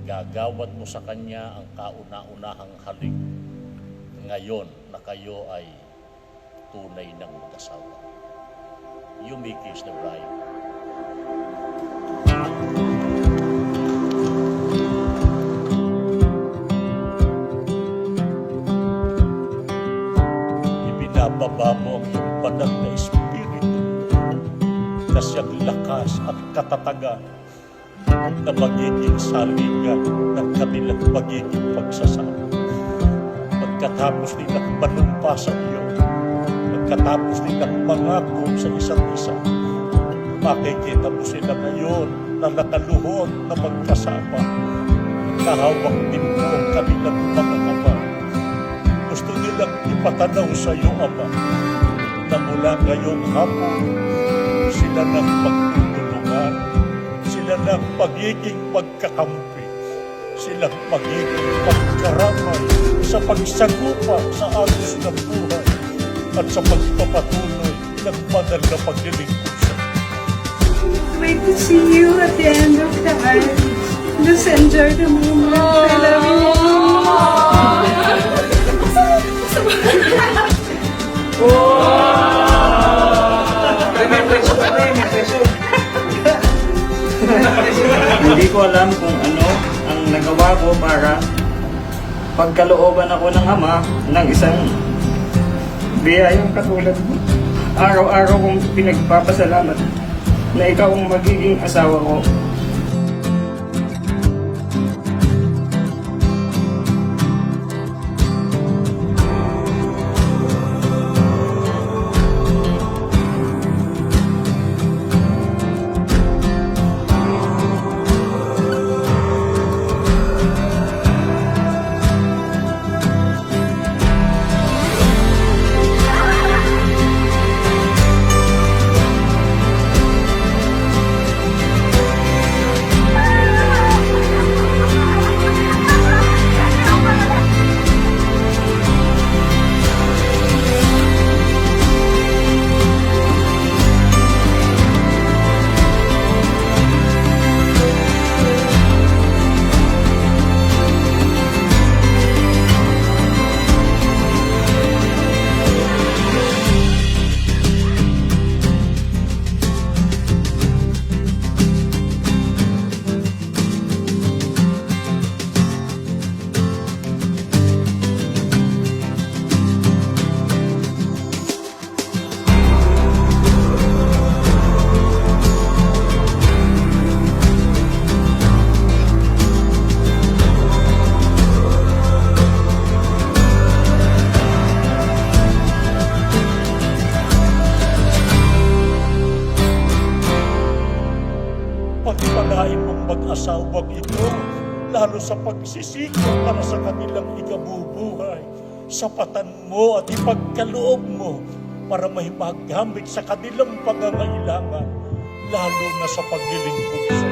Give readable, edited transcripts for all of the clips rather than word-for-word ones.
Igagawad mo sa Kanya ang kauna-unahang halik ngayon na kayo ay tunay ng mag-asawa. You may kiss the bride. Ibinababa mo ang iyong banal na espiritu na siyang lakas at katatagan na magiging salingan ng kanilang magiging pagsasama. Pagkatapos nilang manumpa sa iyo, pagkatapos nilang mangako sa isa't isa, makikita mo sila ngayon na nakaluhod na magkasama. Kahawak din mo ang kanilang mga kamay. Gusto nilang ipatanaw sa iyo, Ama, na mula ngayong hapon, sila ng pagtutulungan, sila ng pagiging magkakampi, silang pagiging pagkaramay sa pagsagupa sa agos ng buhay at sa pagpapatuloy ng banal na paglilingkod sa iyo. Wait to see you at the end of the marriage. Just enjoy the moment. I love you. Hindi ko alam kung ano ang nagawa ko para pagkalooban ako ng Ama ng isang biyayang katulad mo. Araw-araw kong pinagpapasalamat na ikaw ang magiging asawa ko. Pagpalain mong mag-asawang ito, lalo sa pagsisikap para sa kanilang ikabubuhay. Sapatan mo at ipagkaloob mo para may magamit sa kanilang pangangailangan, lalo na sa paglilingkod sa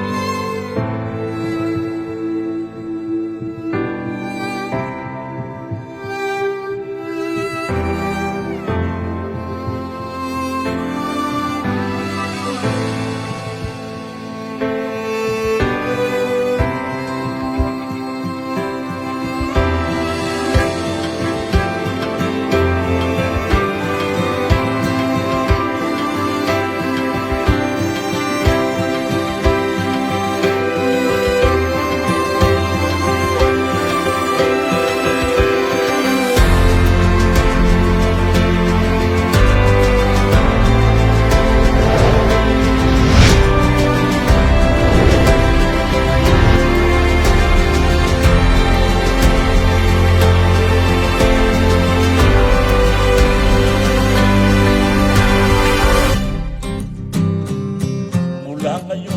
iyo.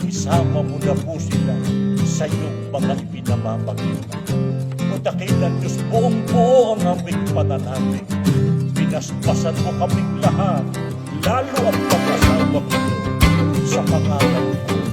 Isama mo na po sila sa iyong mga ipinamamagitan. O dakilan Diyos, buong-buo ang aming pananamig. Pinaspasan mo kaming lahat, lalo ang pag-asawa ko sa pangalan mo.